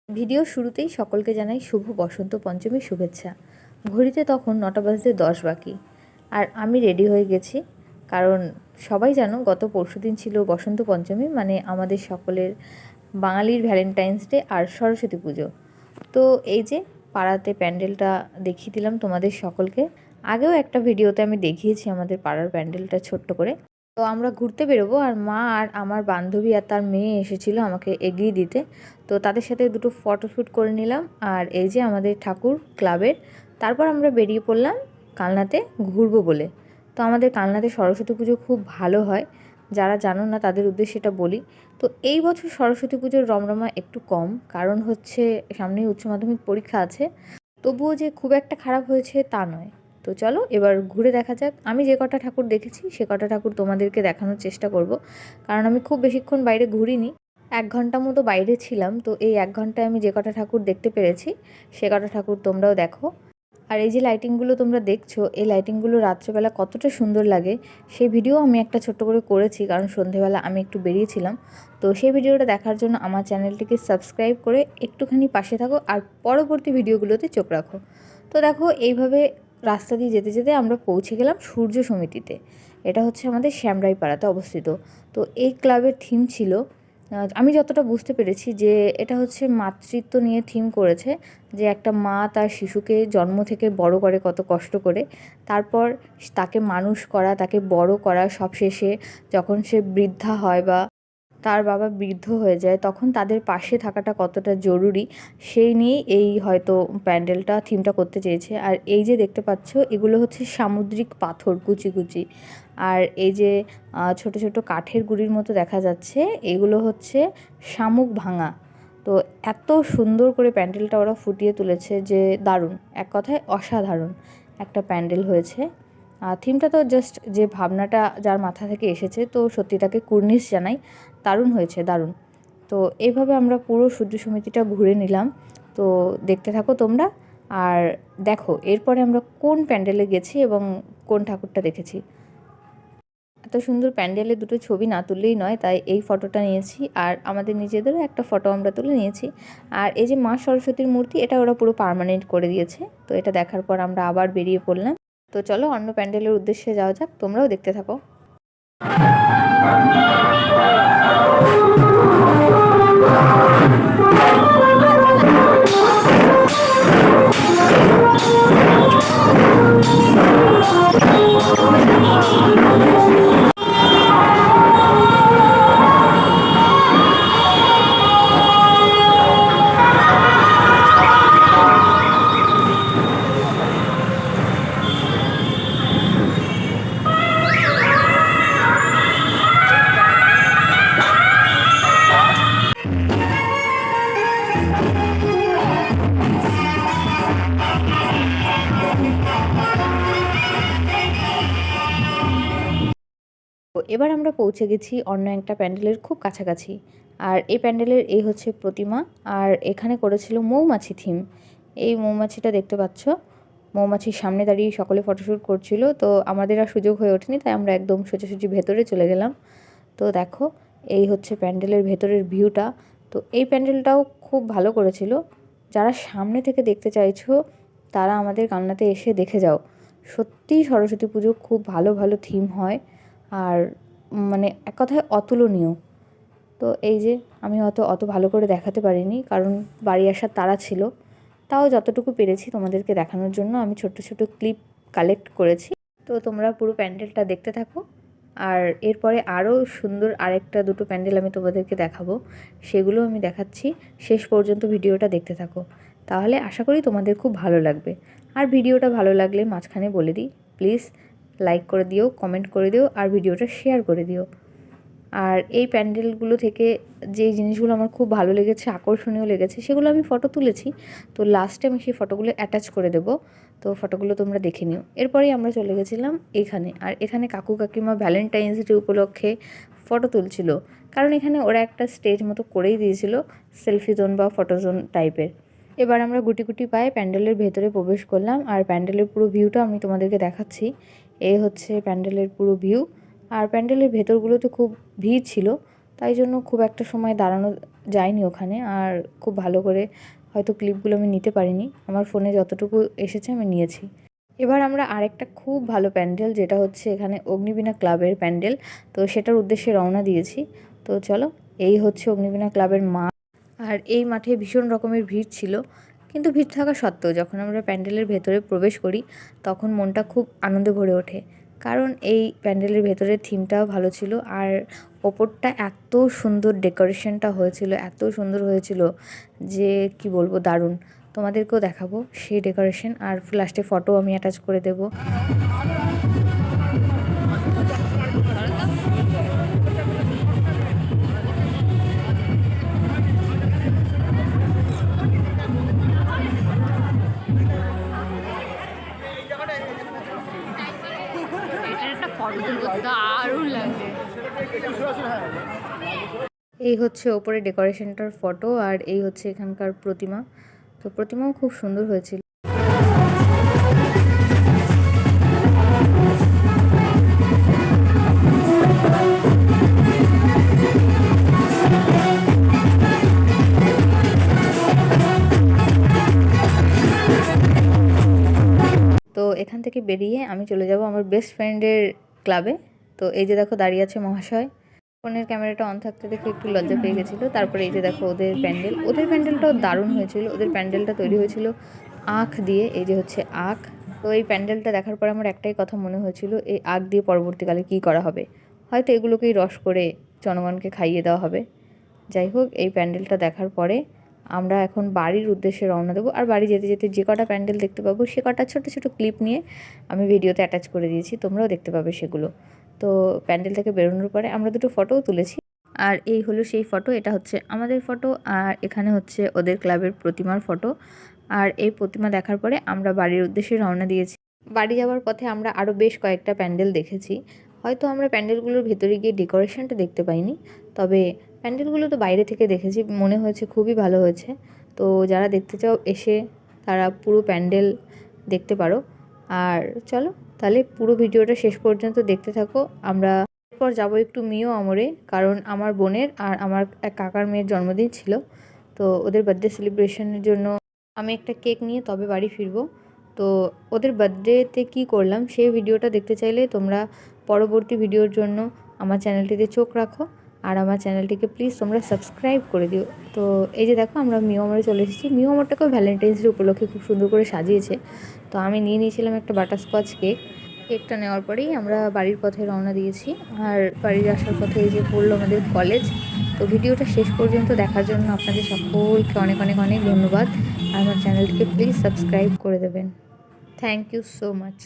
Video শুরুতেই সকলকে জানাই শুভ বসন্ত পঞ্চমীর শুভেচ্ছা। ঘড়িতে তখন 9টা বাজতে 10 বাকি, আর আমি রেডি হয়ে গেছি। কারণ সবাই জানো গত পরশুদিন ছিল বসন্ত পঞ্চমী, মানে আমাদের সকলের বাঙালির ভ্যালেন্টাইন্স ডে আর সরস্বতী পুজো। তো এই যে পাড়াতে প্যান্ডেলটা দেখিয়ে দিলাম তোমাদের সকলকে। আগেও একটা ভিডিওতে আমি দেখিয়েছি আমাদের পাড়ার প্যান্ডেলটা ছোট্ট করে। তো আমরা ঘুরতে বেরোবো, আর মা আর আমার বান্ধবী আর তার মেয়ে এসেছিলো আমাকে এগিয়ে দিতে। তো তাদের সাথে দুটো ফটোশ্যুট করে নিলাম, আর এই যে আমাদের ঠাকুর ক্লাবের। তারপর আমরা বেরিয়ে পড়লাম কালনাতে ঘুরবো বলে। তো আমাদের কালনাতে সরস্বতী পুজো খুব ভালো হয়, যারা জানো না তাদের উদ্দেশ্যে এটা বলি। তো এই বছর সরস্বতী পুজোর রমরমা একটু কম, কারণ হচ্ছে সামনেই উচ্চ মাধ্যমিক পরীক্ষা আছে। তবুও যে খুব একটা খারাপ হয়েছে তা নয়। তো চলো এবার ঘুরে দেখা যাক। আমি যে কটা ঠাকুর দেখেছি সে কটা ঠাকুর তোমাদেরকে দেখানোর চেষ্টা করব, কারণ আমি খুব বেশিক্ষণ বাইরে ঘুরিনি। 1 ঘন্টা মতো বাইরে ছিলাম, তো এই 1 ঘন্টায় আমি যে কটা ঠাকুর দেখতে পেরেছি সে কটা ঠাকুর তোমরাও দেখো। আর এই যে লাইটিংগুলো তোমরা দেখছো, এই লাইটিংগুলো রাত্রেবেলা কতটা সুন্দর লাগে সেই ভিডিও আমি একটা ছোট্ট করে করেছি, কারণ সন্ধেবেলা আমি একটু বেরিয়েছিলাম। তো সেই ভিডিওটা দেখার জন্য আমার চ্যানেলটিকে সাবস্ক্রাইব করে একটুখানি পাশে থাকো, আর পরবর্তী ভিডিওগুলোতে চোখ রাখো। তো দেখো এইভাবে রাস্তা দিয়ে যেতে যেতে আমরা পৌঁছে গেলাম সূর্য সমিতিতে। এটা হচ্ছে আমাদের শ্যামরাইপাড়াতে অবস্থিত। তো এই ক্লাবের থিম ছিল, আমি যতটা বুঝতে পেরেছি, যে এটা হচ্ছে মাতৃত্ব নিয়ে থিম করেছে। যে একটা মা তার শিশুকে জন্ম থেকে বড় করে কত কষ্ট করে, তারপর তাকে মানুষ করা, তাকে বড় করা, সবশেষে যখন সে বৃদ্ধা হয় বা তার বাবা বৃদ্ধ হয়ে যায় তখন তাদের পাশে থাকাটা কতটা জরুরি, সেই নিয়েই এই হয়তো প্যান্ডেলটা থিমটা করতে চেয়েছে। আর এই যে দেখতে পাচ্ছ এগুলো হচ্ছে সামুদ্রিক পাথর কুচি কুচি, আর এই যে ছোট ছোট কাঠের গুঁড়ির মতো দেখা যাচ্ছে এগুলো হচ্ছে শামুক ভাঙা। তো এত সুন্দর করে প্যান্ডেলটা ওরা ফুটিয়ে তুলেছে যে দারুণ, এক কথায় অসাধারণ একটা প্যান্ডেল হয়েছে। থিমটা তো জাস্ট যে ভাবনাটা যার মাথা থেকে এসেছে, তো সত্যি তাকে কুর্নিশ জানাই। দারুণ হয়েছে, দারুণ। তো এইভাবে আমরা পুরো সূর্য সমিতিটা ঘুরে নিলাম। তো দেখতে থাকো তোমরা, আর দেখো এরপরে আমরা কোন প্যান্ডেলে গেছি এবং কোন ঠাকুরটা দেখেছি। এত সুন্দর প্যান্ডেলে দুটো ছবি না তুললেই নয়, তাই এই ফটোটা নিয়েছি, আর আমাদের নিজেদেরও একটা ফটো আমরা তুলে নিয়েছি। আর এই যে মা সরস্বতীর মূর্তি, এটা ওরা পুরো পার্মানেন্ট করে দিয়েছে। তো এটা দেখার পর আমরা আবার বেরিয়ে পড়লাম। তো চলো অন্য প্যান্ডেলের উদ্দেশ্যে যাওয়া যাক, তোমরাও দেখতে থাকো। তো এবার আমরা পৌঁছে গেছি অন্য একটা প্যান্ডেলের খুব কাছাকাছি। আর এই প্যান্ডেলের এই হচ্ছে প্রতিমা, আর এখানে করেছিল মৌমাছি থিম। এই মৌমাছিটা দেখতে পাচ্ছ, মৌমাছির সামনে দাঁড়িয়ে সকলে ফটোশ্যুট করছিল। তো আমাদের আর সুযোগ হয়ে ওঠেনি, তাই আমরা একদম সোজাসুজি ভেতরে চলে গেলাম। তো দেখো এই হচ্ছে প্যান্ডেলের ভেতরের ভিউটা। তো এই প্যান্ডেলটাও খুব ভালো করেছিল। যারা সামনে থেকে দেখতে চাইছো তারা আমাদের কালনাতে এসে দেখে যাও। সত্যিই সরস্বতী পুজো খুব ভালো ভালো থিম হয়, আর মানে এক কথায় অতুলনীয়। তো এই যে আমি অত ভালো করে দেখাতে পারিনি, কারণ বাড়ি আসার তাড়া ছিল। তাও যতটুকু পেরেছি তোমাদেরকে দেখানোর জন্য আমি ছোট্ট ছোট ক্লিপ কালেক্ট করেছি। তো তোমরা পুরো প্যান্ডেলটা দেখতে থাকো, আর এরপরে আরও সুন্দর আরেকটা দুটো প্যান্ডেল আমি তোমাদেরকে দেখাবো, সেগুলো আমি দেখাচ্ছি। শেষ পর্যন্ত ভিডিওটা দেখতে থাকো, তাহলে আশা করি তোমাদের খুব ভালো লাগবে। আর ভিডিওটা ভালো লাগলে মাঝখানে বলে দিই, প্লিজ লাইক করে দিও, কমেন্ট করে দিও, আর ভিডিওটা শেয়ার করে দিও। আর এই প্যান্ডেলগুলো থেকে যেই জিনিসগুলো আমার খুব ভালো লেগেছে, আকর্ষণীয় লেগেছে, সেগুলো আমি ফটো তুলেছি। তো লাস্টে আমি সেই ফটোগুলো অ্যাটাচ করে দেবো, তো ফটোগুলো তোমরা দেখে নিও। এরপরেই আমরা চলে গেছিলাম এখানে, আর এখানে কাকু কাকিমা ভ্যালেন্টাইন্স ডে উপলক্ষে ফটো তুলছিল, কারণ এখানে ওরা একটা স্টেজ মতো করেই দিয়েছিল, সেলফি জোন বা ফটো জোন টাইপের। এবার আমরা গুটি গুটি পায়ে প্যান্ডেলের ভেতরে প্রবেশ করলাম, আর প্যান্ডেলের পুরো ভিউটা আমি তোমাদেরকে দেখাচ্ছি। এই হচ্ছে প্যান্ডেলের পুরো ভিউ। আর প্যান্ডেলের ভেতরগুলোতে খুব ভিড় ছিল, তাই জন্য খুব একটা সময় দাঁড়ানো যায়নি ওখানে, আর খুব ভালো করে হয়তো ক্লিপগুলো আমি নিতে পারিনি। আমার ফোনে যতটুকু এসেছে আমি নিয়েছি। এবার আমরা আরেকটা খুব ভালো প্যান্ডেল, যেটা হচ্ছে এখানে অগ্নিবীণা ক্লাবের প্যান্ডেল, তো সেটার উদ্দেশ্যে রওনা দিয়েছি। তো চলো, এই হচ্ছে অগ্নিবীণা ক্লাবের মাঠ। আর এই মাঠে ভীষণ রকমের ভিড় ছিল, কিন্তু ভিড় থাকা সত্ত্বেও যখন আমরা প্যান্ডেলের ভেতরে প্রবেশ করি তখন মনটা খুব আনন্দে ভরে ওঠে, কারণ এই প্যান্ডেলের ভেতরের থিমটাও ভালো ছিল, আর ওপরটা এত সুন্দর ডেকোরেশনটা হয়েছিল, এত সুন্দর হয়েছিল যে কি বলবো, দারুণ। তোমাদেরকেও দেখাবো সেই ডেকোরেশন, আর লাস্টে ফটো আমি অ্যাটাচ করে দেবো। এই হচ্ছে ওপরে ডেকোরেশনটার ফটো, আর এই হচ্ছে এখানকার প্রতিমা। তো প্রতিমাও খুব সুন্দর হয়েছিল। তো এখান থেকে বেরিয়ে আমি চলে যাব আমার বেস্ট ফ্রেন্ডের ক্লাবে। তো এই যে দেখো দাঁড়িয়ে আছে মহাশয়, ফোনের ক্যামেরাটা অন থাকতে দেখে একটু লজ্জা পেয়ে গেছিলো। তারপরে এই যে দেখো ওদের প্যান্ডেলটাও দারুণ হয়েছিল। ওদের প্যান্ডেলটা তৈরি হয়েছিল আখ দিয়ে, এই যে হচ্ছে আখ। তো এই প্যান্ডেলটা দেখার পর আমার একটাই কথা মনে হয়েছিল, এই আখ দিয়ে পরবর্তীকালে কী করা হবে, হয়তো এগুলোকেই রস করে জনগণকে খাইয়ে দেওয়া হবে। যাই হোক, এই প্যান্ডেলটা দেখার পরে আমরা এখন বাড়ির উদ্দেশ্যে রওনা দেবো। আর বাড়ি যেতে যেতে যে কটা প্যান্ডেল দেখতে পাবো সে কটা ছোটো ছোটো ক্লিপ নিয়ে আমি ভিডিওতে অ্যাটাচ করে দিয়েছি, তোমরাও দেখতে পাবে সেগুলো। তো প্যান্ডেল থেকে বেরোনোর পরে আমরা দুটো ফটোও তুলেছি। আর এই হলো সেই ফটো, এটা হচ্ছে আমাদের ফটো, আর এখানে হচ্ছে ওদের ক্লাবের প্রতিমার ফটো। আর এই প্রতিমা দেখার পরে আমরা বাড়ির উদ্দেশ্যে রওনা দিয়েছি। বাড়ি যাওয়ার পথে আমরা আরও বেশ কয়েকটা প্যান্ডেল দেখেছি। হয়তো আমরা প্যান্ডেলগুলোর ভেতরে গিয়ে ডেকোরেশনটা দেখতে পাইনি, তবে প্যান্ডেলগুলো তো বাইরে থেকে দেখেছি, মনে হয়েছে খুবই ভালো হয়েছে। তো যারা দেখতে চাও এসে তারা পুরো প্যান্ডেল দেখতে পারো। আর চলো তাহলে পুরো ভিডিওটা শেষ পর্যন্ত দেখতে থাকো। আমরা এরপর যাবো একটু মিও আমরে, কারণ আমার বোনের আর আমার এক কাকার মেয়ের জন্মদিন ছিল। তো ওদের বার্থডে সেলিব্রেশনের জন্য আমি একটা কেক নিয়ে তবে বাড়ি ফিরবো। তো ওদের বার্থডেতে কী করলাম সেই ভিডিওটা দেখতে চাইলে তোমরা পরবর্তী ভিডিওর জন্য আমার চ্যানেলটিতে চোখ রাখো, আর আমার চ্যানেলটিকে প্লিজ তোমরা সাবস্ক্রাইব করে দিও। তো এই যে দেখো আমরা মিও আমরে চলে এসেছি। মিও আমরটাকেও ভ্যালেন্টাইন্স ডে উপলক্ষে খুব সুন্দর করে সাজিয়েছে। তো আমি নিয়ে নিয়েছিলাম একটা বাটারস্কচ কেকটা নেওয়ার পরেই আমরা বাড়ির পথে রওনা দিয়েছি। আর বাড়ির আসার পথে এই যে পড়লো আমাদের কলেজ। তো ভিডিওটা শেষ পর্যন্ত দেখার জন্য আপনাদের সকলকে অনেক অনেক অনেক ধন্যবাদ। আর আমার চ্যানেলটিকে প্লিজ সাবস্ক্রাইব করে দেবেন। Thank you so much.